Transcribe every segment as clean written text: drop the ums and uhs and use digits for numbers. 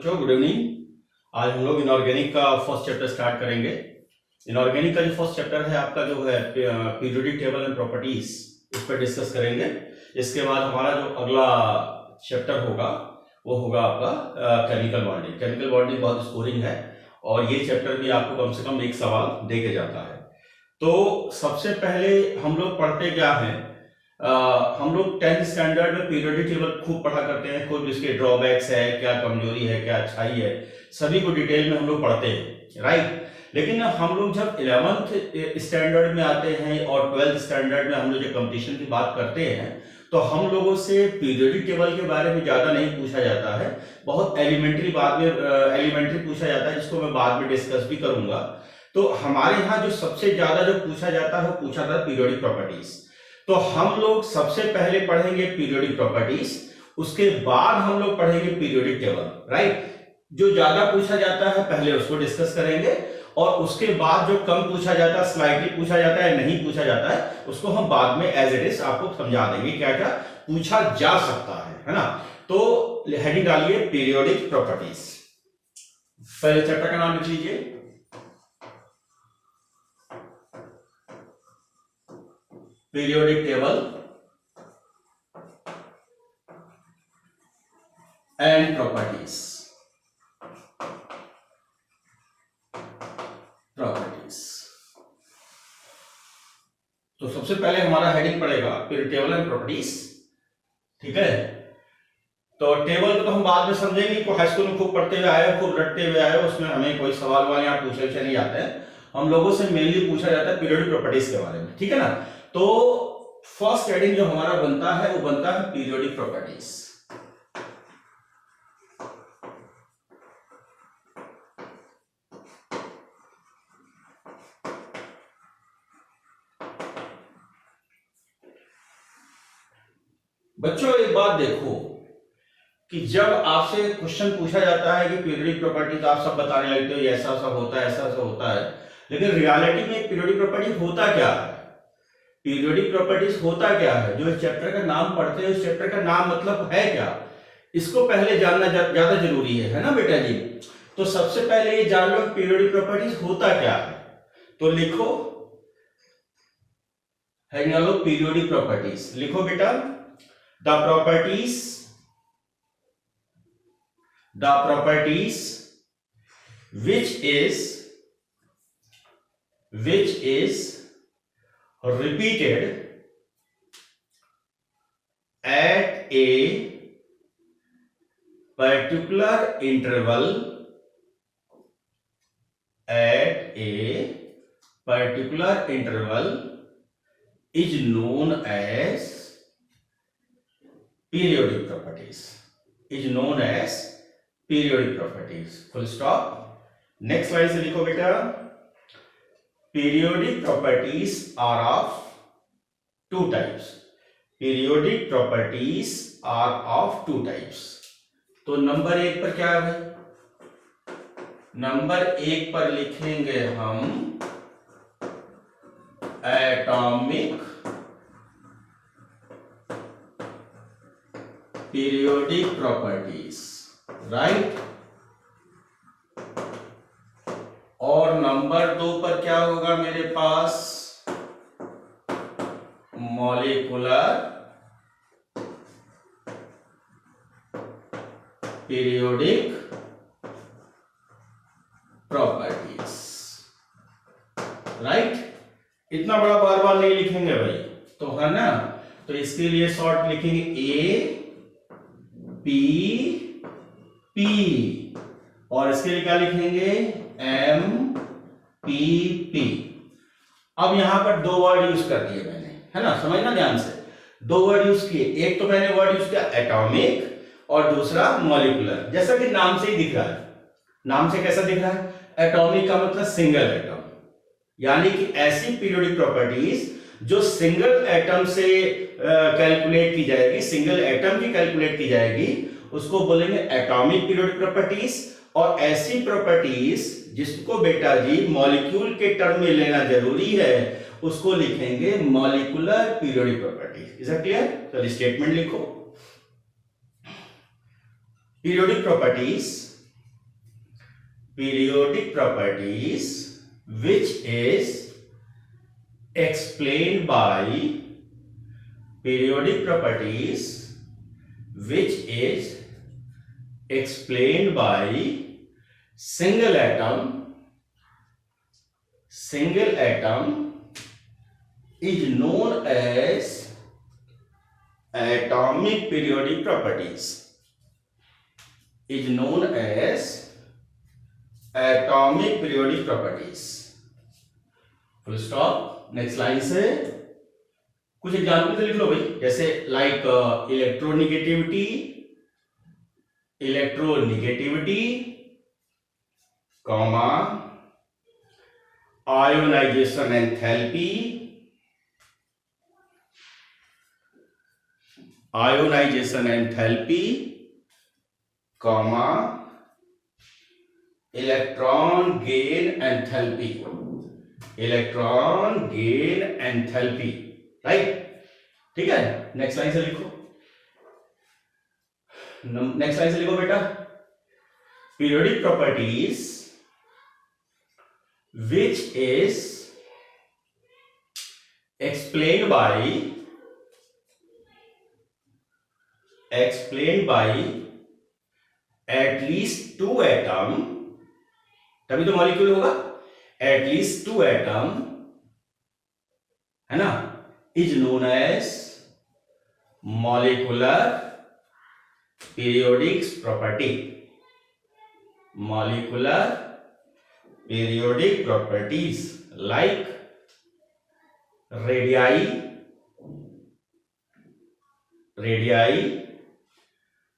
बच्चों good evening. आज हम लोग इनऑर्गेनिक का फर्स्ट चैप्टर स्टार्ट करेंगे। इनऑर्गेनिक का जो फर्स्ट चैप्टर है आपका जो है पीरियोडिक टेबल एंड प्रॉपर्टीज, इस पर डिस्कस करेंगे। इसके बाद हमारा जो अगला चैप्टर होगा वो होगा आपका केमिकल बॉन्डिंग। केमिकल बॉन्डिंग बहुत स्कोरिंग है और ये चैप्टर भी आपको कम से कम एक सवाल दे के जाता है। तो सबसे पहले हम लोग पढ़ते क्या है, हम लोग 10th स्टैंडर्ड में पीरियोडिक टेबल खूब पढ़ा करते हैं, खुद इसके ड्रॉबैक्स है, क्या कमजोरी है, क्या अच्छाई है, सभी को डिटेल में हम लोग पढ़ते हैं, राइट। लेकिन हम लोग जब 11th स्टैंडर्ड में आते हैं और 12th स्टैंडर्ड में हम लोग जब कंपटीशन की बात करते हैं तो हम लोगों से पीरियोडिक टेबल के बारे में ज्यादा नहीं पूछा जाता है। बहुत एलिमेंट्री पूछा जाता है, जिसको मैं बाद में डिस्कस भी करूंगा। तो हमारे यहाँ जो सबसे ज्यादा जो पूछा जाता है वो पूछा था पीरियोडिक प्रॉपर्टीज। तो हम लोग सबसे पहले पढ़ेंगे पीरियोडिक प्रॉपर्टीज, उसके बाद हम लोग पढ़ेंगे पीरियोडिक टेबल, राइट। जो ज्यादा पूछा जाता है पहले उसको डिस्कस करेंगे और उसके बाद जो कम पूछा जाता है, स्लाइटली पूछा जाता है, नहीं पूछा जाता है, उसको हम बाद में एज इट इज आपको समझा देंगे क्या क्या पूछा जा सकता है ना। तो हेडिंग डालिए पीरियोडिक प्रॉपर्टीज। पहले चैप्टर का नाम लिख लीजिए, पीरियोडिक टेबल एंड प्रॉपर्टीज। तो सबसे पहले हमारा हेडिंग पड़ेगा पीरियोडिक टेबल एंड प्रॉपर्टीज, ठीक है। तो टेबल को तो हम बाद में समझेंगे, को हाई स्कूल में खूब पढ़ते हुए आए, खूब रटते हुए आए, उसमें हमें कोई सवाल वाले यहाँ पूछे नहीं जाते हैं। हम लोगों से मेनली पूछा जाता है पीरियोडिक प्रॉपर्टीज के बारे में, ठीक है ना। तो फर्स्ट हेडिंग जो हमारा बनता है वो बनता है पीरियोडिक प्रॉपर्टीज। बच्चों एक बात देखो कि जब आपसे क्वेश्चन पूछा जाता है कि पीरियोडिक प्रॉपर्टीज, आप सब बताने लगते हो ऐसा ऐसा होता है, ऐसा ऐसा होता है, लेकिन रियलिटी में पीरियोडिक प्रॉपर्टीज होता क्या है? पीरियोडिक प्रॉपर्टीज होता क्या है? जो इस चैप्टर का नाम पढ़ते हैं उस चैप्टर का नाम मतलब है क्या, इसको पहले जानना ज्यादा जरूरी है ना बेटा जी। तो सबसे पहले ये जान लो पीरियोडिक प्रॉपर्टीज होता क्या है। तो लिखो पीरियोडिक प्रॉपर्टीज, लिखो बेटा the properties which is repeated at a particular interval is known as periodic properties, full stop। Next line से लिखो बेटा periodic properties are of two types। तो नंबर एक पर क्या है भाई? नंबर एक पर लिखेंगे हम एटॉमिक पीरियोडिक प्रॉपर्टीज, राइट। और नंबर दो पर क्या होगा मेरे पास? Molecular periodic properties, right. इतना बड़ा बार बार नहीं लिखेंगे भाई, तो है ना। तो इसके लिए शॉर्ट लिखेंगे ए पी पी, और इसके लिए क्या लिखेंगे? M P P. अब यहां पर दो वर्ड यूज कर दिए मैंने, है ना, समझना ध्यान से। दो वर्ड यूज किए, एक तो मैंने वर्ड यूज किया एटॉमिक और दूसरा मॉलिक्यूलर। जैसा कि नाम से ही दिख रहा है, नाम से कैसा दिख रहा है? एटॉमिक का मतलब सिंगल एटम, यानी कि ऐसी पीरियोडिक प्रॉपर्टीज जो सिंगल एटम से कैलकुलेट की जाएगी, सिंगल एटम की कैलकुलेट की जाएगी, उसको बोलेंगे एटॉमिक पीरियोडिक प्रॉपर्टीज। और ऐसी प्रॉपर्टीज जिसको बेटा जी मॉलिक्यूल के टर्म में लेना जरूरी है उसको लिखेंगे molecular periodic properties. Is it clear? चलिए स्टेटमेंट लिखो। Periodic properties periodic properties which is explained by periodic properties which is explained by single atom is known as atomic periodic properties, is known as atomic periodic properties. Full stop. Next line से कुछ example से लिख लो भाई, जैसे like electronegativity comma ionisation enthalpy, comma electron gain enthalpy, right. ठीक है. Next line से लिखो बेटा, periodic properties which is explained by at least two atom, तभी तो मॉलिक्यूल होगा. at least two atom है ना, is known as molecular periodic property. molecular periodic properties like radii,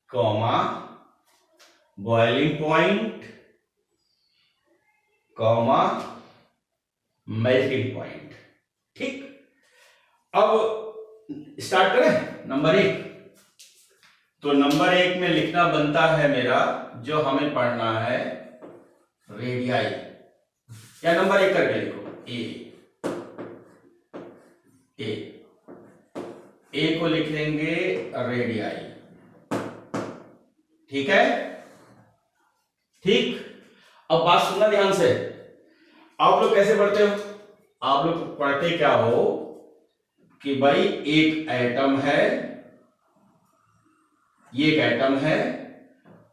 comma boiling point, comma melting point. ठीक. अब start करें number 1. तो number 1 में लिखना बनता है मेरा, जो हमें पढ़ना है रेडियाई, या नंबर 1 करके लिखो ए को लिख लेंगे रेडियाई. ठीक है. ठीक. अब बात सुनना ध्यान से. आप लोग कैसे पढ़ते हो? आप लोग पढ़ते क्या हो कि भाई एक एटम है,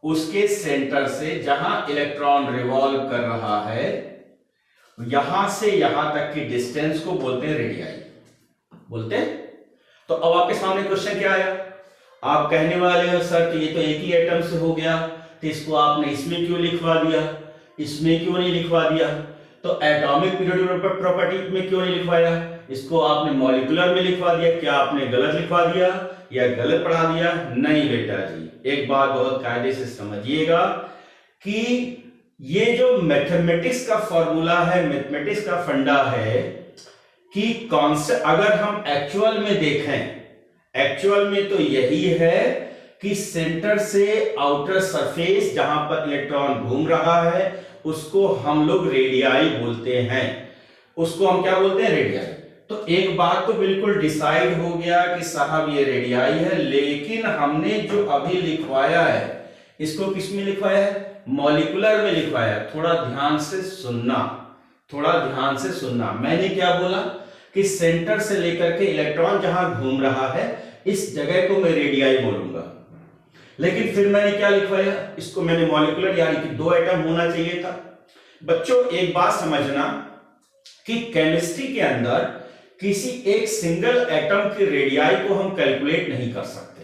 उसके सेंटर से जहां इलेक्ट्रॉन रिवॉल्व कर रहा है, यहां से यहां तक की डिस्टेंस को बोलते हैं रेडियाई. बोलते हैं. तो अब आपके सामने क्वेश्चन क्या आया? आप कहने वाले हो सर कि ये तो एक ही एटम से हो गया, तो इसको आपने इसमें क्यों लिखवा दिया, इसमें क्यों नहीं लिखवा दिया? तो एटॉमिक पीरियोडिक प्रॉपर्टी में क्यों नहीं लिखवाया? इसको आपने मॉलिक्यूलर में लिखवा दिया. क्या आपने गलत लिखवा दिया या गलत पढ़ा दिया? नहीं बेटा जी, एक बात बहुत कायदे से समझिएगा कि ये जो मैथमेटिक्स का फॉर्मूला है, मैथमेटिक्स का फंडा है कि कॉन्सेप्ट अगर हम एक्चुअल में देखें, एक्चुअल में तो यही है कि सेंटर से आउटर सरफेस जहां पर इलेक्ट्रॉन घूम रहा है उसको हम लोग रेडियाई बोलते हैं. उसको हम क्या बोलते हैं? रेडियाई. तो एक बात तो बिल्कुल डिसाइड हो गया कि साहब ये रेडियाई है, लेकिन हमने जो अभी लिखवाया है इसको किस में लिखवाया है? मॉलिक्यूलर में लिखवाया. थोड़ा ध्यान से सुनना. मैंने क्या बोला कि सेंटर से लेकर के इलेक्ट्रॉन जहां घूम रहा है इस जगह को मैं रेडियाई बोलूंगा, लेकिन फिर मैंने क्या लिखवाया? इसको मैंने मॉलिक्यूलर, यानी कि 2 एटम होना चाहिए था. बच्चों एक बात समझना कि केमिस्ट्री के अंदर किसी एक सिंगल एटम की रेडियाई को हम कैलकुलेट नहीं कर सकते.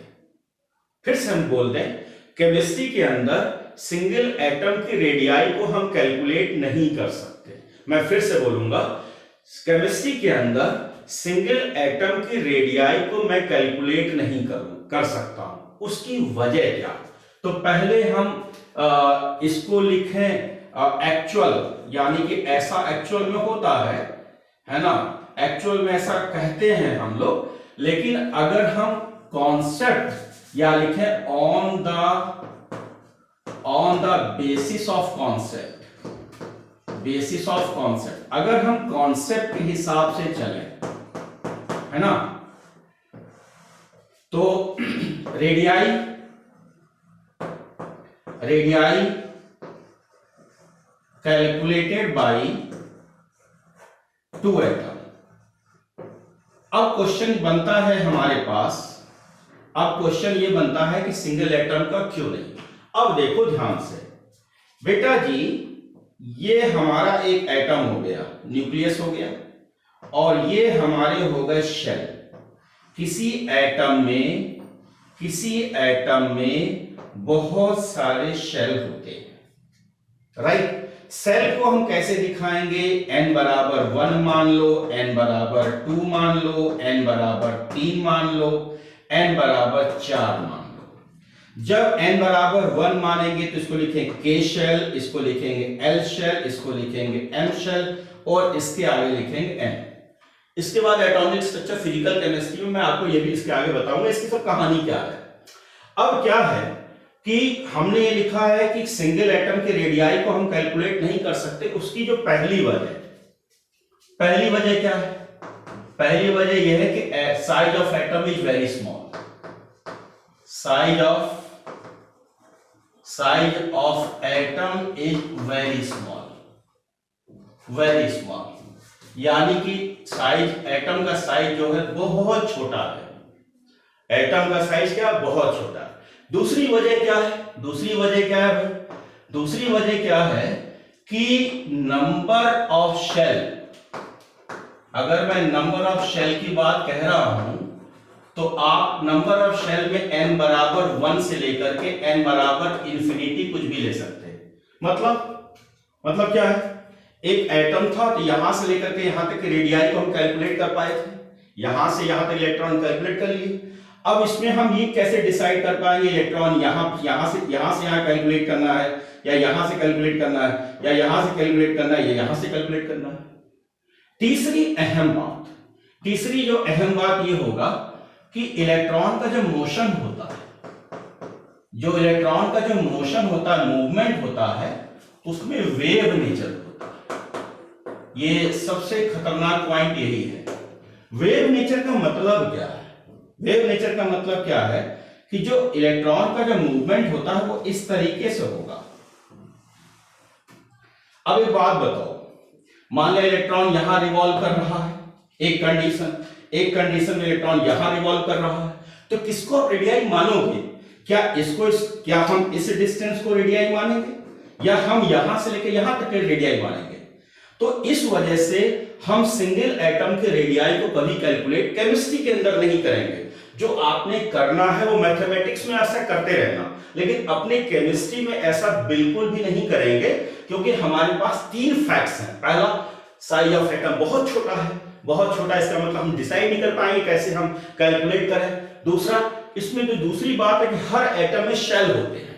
फिर से हम बोल दें, केमिस्ट्री के अंदर सिंगल एटम की रेडियाई को हम कैलकुलेट नहीं कर सकते. मैं फिर से बोलूंगा, केमिस्ट्री के अंदर सिंगल एटम की रेडियाई को मैं कैलकुलेट नहीं कर सकता हूं. उसकी वजह क्या? तो पहले हम इसको लिखें एक्चुअल, यानी कि ऐसा एक्चुअल में होता है ना, एक्चुअल में ऐसा कहते हैं हम लोग. लेकिन अगर हम कॉन्सेप्ट या लिखें on the basis of concept, अगर हम कॉन्सेप्ट के हिसाब से चलें, है ना, तो रेडियाई कैलकुलेटेड बाय 2 एटम। अब क्वेश्चन बनता है हमारे पास, अब क्वेश्चन ये बनता है कि सिंगल एटम का क्यों नहीं। अब देखो ध्यान से बेटा जी, ये हमारा एक एटम हो गया, न्यूक्लियस हो गया, और ये हमारे हो गए शेल। किसी एटम में बहुत सारे शेल होते हैं, राइट। सेल को हम कैसे दिखाएंगे, n बराबर 1 मान लो, n बराबर 2 मान लो, n बराबर 3 मान लो, n बराबर 4 मान लो। जब n बराबर 1 मानेंगे तो इसको लिखेंगे K शेल, इसको लिखेंगे L शेल, इसको लिखेंगे M शेल, और इसके आगे लिखेंगे N। इसके बाद एटॉमिक स्ट्रक्चर फिजिकल केमिस्ट्री में मैं आपको ये भी इसके आगे बताऊंगा इसकी सब कहानी क्या है। अब क्या है कि हमने ये लिखा है कि सिंगल एटम के रेडियाई को हम कैलकुलेट नहीं कर सकते। उसकी जो पहली वजह क्या है? पहली वजह यह है कि size of atom is very small. Size of atom is very small, यानी कि एटम का साइज जो है बहुत छोटा है। एटम का साइज क्या? बहुत छोटा है। दूसरी वजह क्या है? दूसरी वजह क्या है कि नंबर ऑफ शेल, अगर मैं नंबर ऑफ शेल की बात कह रहा हूं तो आप नंबर ऑफ शेल में n बराबर 1 से लेकर के n बराबर इंफिनिटी कुछ भी ले सकते हैं। मतलब क्या है? एक एटम था तो यहां से लेकर के यहां तक के रेडियाई को हम कैलकुलेट कर पाए थे, यहां से यहां तक इलेक्ट्रॉन कैलकुलेट कर लिए। अब इसमें हम ये कैसे डिसाइड कर पाएंगे इलेक्ट्रॉन यहां से यहां कैलकुलेट करना है, या यहां से कैलकुलेट करना है, या यहां से कैलकुलेट करना है, या यहां से कैलकुलेट करना है। तीसरी जो अहम बात ये होगा कि इलेक्ट्रॉन का जो मोशन होता है, मूवमेंट होता है, उसमें वेव नेचर होता है। ये सबसे खतरनाक पॉइंट यही है। वेव नेचर का मतलब क्या है? वेव नेचर का मतलब क्या है कि जो इलेक्ट्रॉन का जो मूवमेंट होता है वो इस तरीके से होगा। अब एक बात बताओ, मान लिया इलेक्ट्रॉन यहां रिवॉल्व कर रहा है, एक कंडीशन में इलेक्ट्रॉन यहां रिवॉल्व कर रहा है, तो किसको आप रेडियाई मानोगे? क्या हम इस डिस्टेंस को रेडियाई मानेंगे, या हम यहां से लेकर यहां तक रेडियाई मानेंगे? तो इस वजह से हम सिंगल एटम के रेडियाई को कभी कैलकुलेट केमिस्ट्री के अंदर नहीं करेंगे। जो आपने करना है वो मैथमेटिक्स में ऐसा करते रहना, लेकिन अपने केमिस्ट्री में ऐसा बिल्कुल भी नहीं करेंगे, क्योंकि हमारे पास 3 फैक्ट्स हैं। पहला, साइज ऑफ एटम बहुत छोटा है, इसका मतलब हम डिसाइड नहीं कर पाएंगे कैसे हम कैलकुलेट करें। दूसरा, इसमें जो दूसरी बात है कि हर एटम में शेल होते हैं,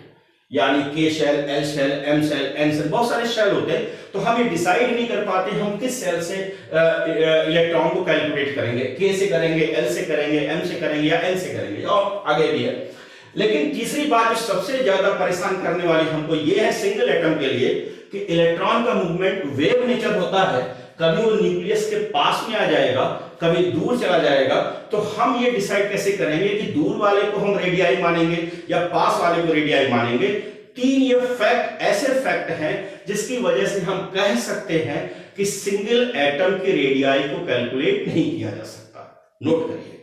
यानी K shell, L shell, M shell, N shell, बहुत सारे शेल होते हैं, तो हम ये डिसाइड नहीं कर पाते हम किस शेल से इलेक्ट्रॉन को कैलकुलेट करेंगे। K से करेंगे, L से करेंगे, M से करेंगे, या N से करेंगे, और आगे भी है। लेकिन तीसरी बात जो सबसे ज्यादा परेशान करने वाली हमको ये है सिंगल एटम के लिए कि इलेक्ट्रॉन का मूवमेंट वेव नेचर होता है। कभी वो न्यूक्लियस के पास में आ जाएगा, कभी दूर चला जाएगा, तो हम ये डिसाइड कैसे करेंगे कि दूर वाले को हम रेडियाई मानेंगे या पास वाले को रेडियाई मानेंगे? 3 ये फैक्ट ऐसे फैक्ट हैं जिसकी वजह से हम कह सकते हैं कि सिंगल एटम के रेडियाई को कैलकुलेट नहीं किया जा सकता। नोट करिए।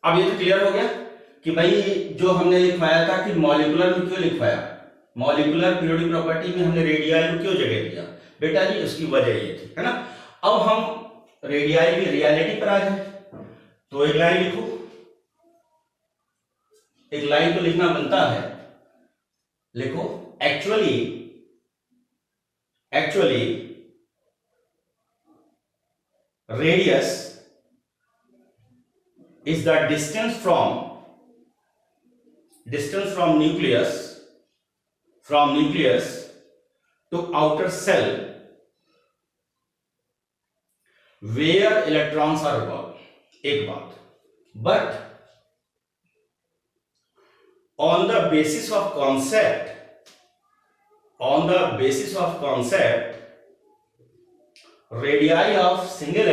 अब ये तो क्लियर हो गया कि भाई जो हमने लिखवाया था कि मॉलिक्यूलर में क्यों लिखवाया, मॉलिक्यूलर पीरियोडिक प्रॉपर्टी में हमने रेडियाई को क्यों जगह दिया बेटा जी, उसकी वजह ये थी, है ना। अब हम रेडियाई की रियलिटी पर आ जाए तो एक लाइन लिखो, एक लाइन तो लिखना बनता है। लिखो, actually radius is the distance from nucleus to outer cell where electrons are revolved. एक बात, but on the basis of concept, radii of single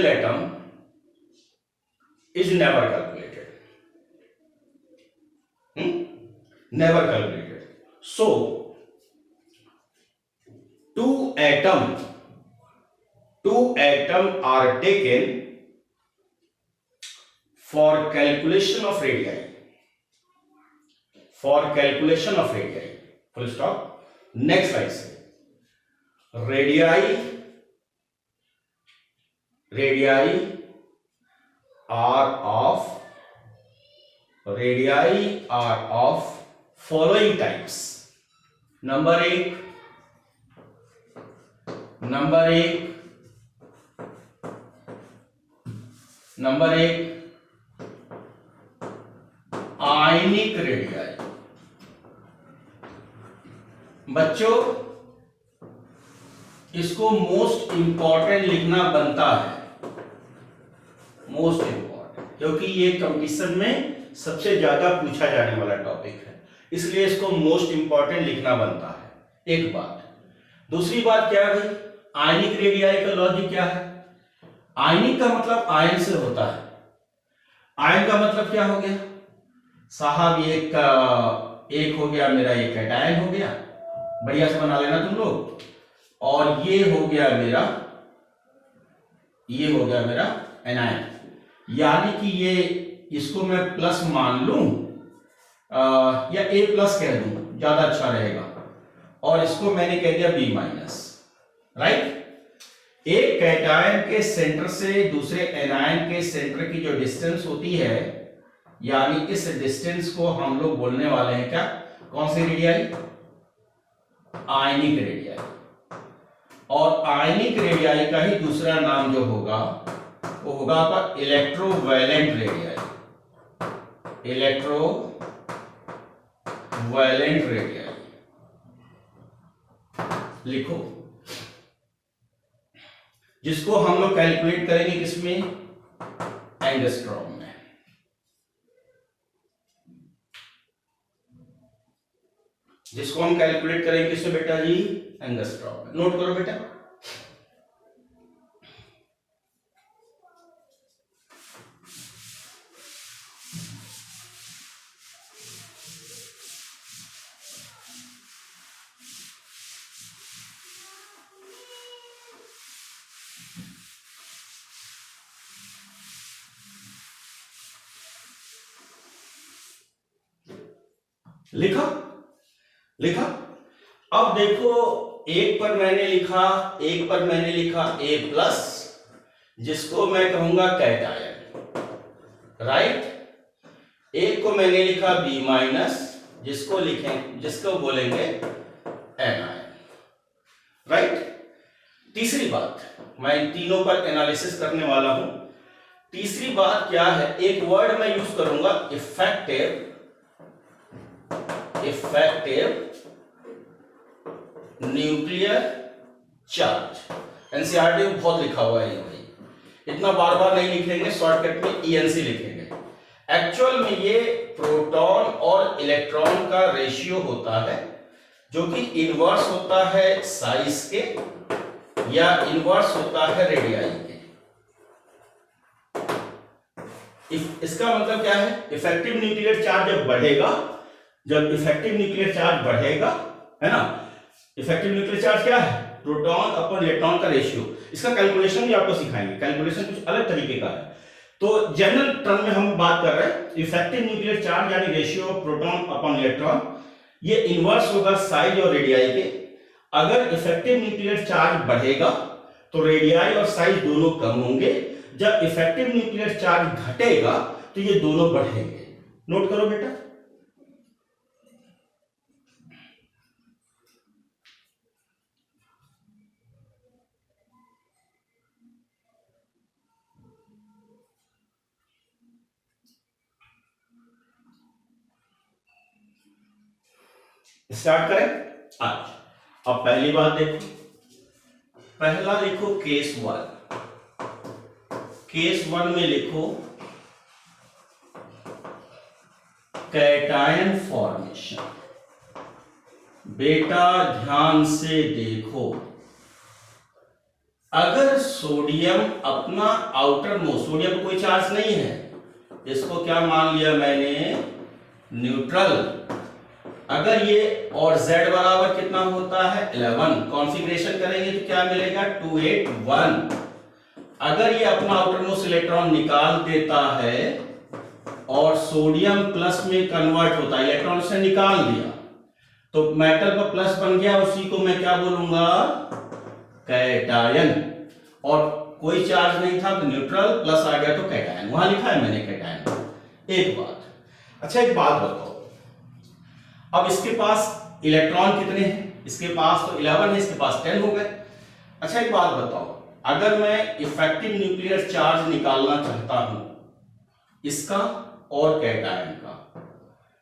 atom is never calculated. Never calculated. So two atom are taken for calculation of radii. Full stop. Next slide से radii are of following types. Number एक ionic radii. बच्चों इसको most important लिखना बनता है, most important, क्योंकि ये competition में सबसे ज्यादा पूछा जाने वाला टॉपिक है, इसलिए इसको मोस्ट इंपॉर्टेंट लिखना बनता है। एक बात। दूसरी बात क्या है भाई, आयनिक रेडियाई का लॉजिक क्या है? आयनिक का मतलब आयन से होता है। आयन का मतलब क्या हो गया साहब? एक हो गया मेरा, एक कैटायन हो गया, बढ़िया से बना लेना तुम लोग, और ये हो गया मेरा एनायन। यानी कि ये इसको मैं प्लस मान लूं या ए प्लस कह दूं, ज्यादा अच्छा रहेगा, और इसको मैंने कह दिया बी माइनस, राइट। एक कैटायन के सेंटर से दूसरे एनायन के सेंटर की जो डिस्टेंस होती है, यानी इस डिस्टेंस को हम लोग बोलने वाले हैं क्या? कौन सी रेडियाई? Ionic radii. और आयनिक रेडियाई का ही दूसरा नाम जो होगा वो होगा आपका इलेक्ट्रोवैलेंट रेडियाई। लिखो, जिसको हम लोग कैलकुलेट करेंगे किसमें? एंगस्ट्रॉम में। जिसको हम कैलकुलेट करेंगे किसमें बेटा जी? एंगस्ट्रॉम में। नोट करो बेटा। लिखा। अब देखो, एक पर मैंने लिखा ए प्लस, जिसको मैं कहूंगा कैटायन, राइट। एक को मैंने लिखा बी माइनस, जिसको बोलेंगे एनायन, राइट। तीसरी बात, मैं तीनों पर एनालिसिस करने वाला हूं। तीसरी बात क्या है? एक वर्ड मैं यूज करूंगा, इफेक्टिव न्यूक्लियर चार्ज। एनसीईआरटी में बहुत लिखा हुआ है ये भाई, इतना बार बार नहीं लिखेंगे, शॉर्टकट में ईएनसी लिखेंगे। एक्चुअल में ये प्रोटॉन और इलेक्ट्रॉन का रेशियो होता है, जो कि इनवर्स होता है साइज के या इनवर्स होता है रेडियाई के। इसका मतलब क्या है? इफेक्टिव न्यूक्लियर चार्ज जब इफेक्टिव न्यूक्लियर चार्ज बढ़ेगा, है ना। इफेक्टिव न्यूक्लियर चार्ज क्या है? प्रोटॉन अपन इलेक्ट्रॉन का रेशियो। इसका कैलकुलेशन भी आपको सिखाएंगे, कैलकुलेशन कुछ अलग तरीके का है। तो जनरल टर्म में हम बात कर रहे हैं इफेक्टिव न्यूक्लियर चार्ज यानी ratio of proton upon electron, ये इनवर्स होगा साइज और रेडियाई के। अगर इफेक्टिव न्यूक्लियर चार्ज बढ़ेगा तो रेडियाई और साइज दोनों कम होंगे, जब इफेक्टिव न्यूक्लियर चार्ज घटेगा तो ये दोनों बढ़ेंगे। नोट करो बेटा। स्टार्ट करें। अच्छा, अब पहली बात देखो, पहला लिखो केस 1। केस 1 में लिखो कैटायन फॉर्मेशन। बेटा ध्यान से देखो, अगर सोडियम अपना आउटर मोस्ट, सोडियम पर कोई चार्ज नहीं है, इसको क्या मान लिया मैंने, न्यूट्रल। अगर ये और Z बराबर कितना होता है 11, कॉन्फ़िगरेशन करेंगे तो क्या मिलेगा 281। अगर ये अपना आउटर मोस्ट इलेक्ट्रॉन निकाल देता है और सोडियम प्लस में कन्वर्ट होता है, इलेक्ट्रॉन से निकाल दिया तो मेटल पर प्लस बन गया, उसी को मैं क्या बोलूंगा, कैटायन। और कोई चार्ज नहीं था तो न्यूट्रल, प्लस आ गया तो कैटायन, वहां लिखा है मैंने कैटायन। एक बात, अच्छा एक बात बताओ, अब इसके पास इलेक्ट्रॉन कितने हैं, इसके पास तो 11 है, इसके पास 10 हो गए। अच्छा एक बात बताओ, अगर मैं इफेक्टिव न्यूक्लियर चार्ज निकालना चाहता हूं इसका और कैटायन का,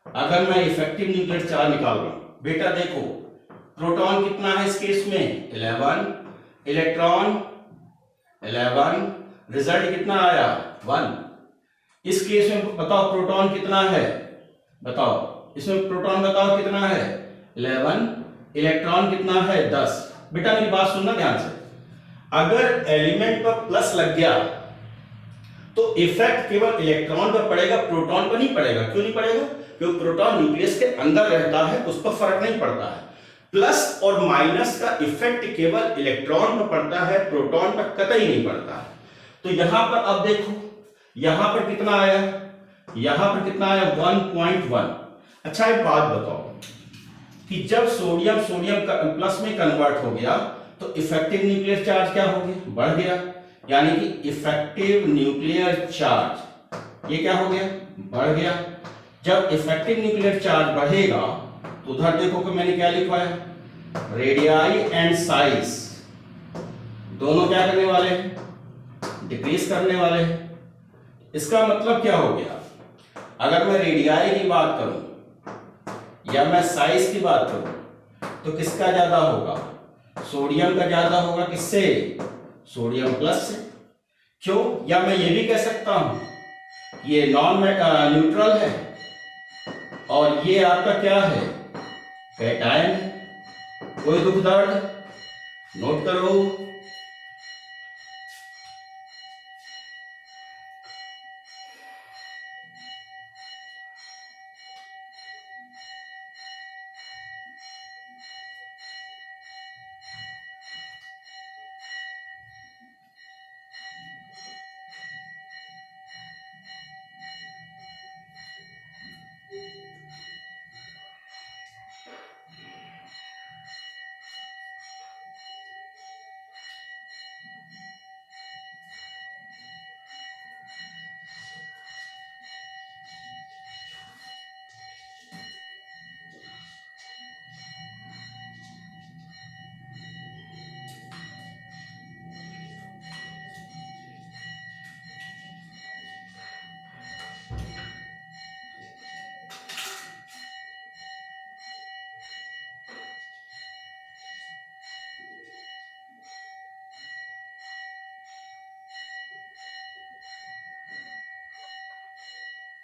अगर मैं इफेक्टिव न्यूक्लियर चार्ज निकाल रहा हूं, बेटा देखो प्रोटॉन कितना है इस केस में 11, इलेक्ट्रॉन 11, रिजल्ट कितना आया 1। इस केस में बताओ प्रोटॉन कितना है, बताओ इसमें प्रोटॉन बताओ कितना है 11, इलेक्ट्रॉन कितना है 10। बेटा मेरी बात सुनना ध्यान से, अगर एलिमेंट पर प्लस लग गया तो इफेक्ट केवल इलेक्ट्रॉन पर पड़ेगा, प्रोटॉन पर नहीं पड़ेगा। क्यों नहीं पड़ेगा, क्योंकि प्रोटॉन न्यूक्लियस के अंदर रहता है, उस पर फर्क नहीं पड़ता है। प्लस और माइनस का इफेक्ट केवल इलेक्ट्रॉन पर पड़ता है, प्रोटॉन पर कतई नहीं पड़ता है। तो यहां पर अब देखो, यहां पर कितना आया, यहां पर कितना आया 1.1। अच्छा एक बात बताओ कि जब सोडियम प्लस में कन्वर्ट हो गया तो इफेक्टिव न्यूक्लियर चार्ज क्या हो गया, बढ़ गया। यानी कि इफेक्टिव न्यूक्लियर चार्ज ये क्या हो गया, बढ़ गया। जब इफेक्टिव न्यूक्लियर चार्ज बढ़ेगा तो उधर देखो कि मैंने क्या लिखा है, रेडियाई एंड साइज दोनों क्या करने वाले हैं, डिक्रीज करने वाले हैं। इसका मतलब क्या हो गया, अगर मैं रेडियाई की बात करूं या मैं साइज की बात करूं तो किसका ज्यादा होगा, सोडियम का ज्यादा होगा। किससे, सोडियम प्लस से। क्यों, या मैं ये भी कह सकता हूं ये नॉन न्यूट्रल है और ये आपका क्या है, कैटायन है। कोई दुख दर्द, नोट करो।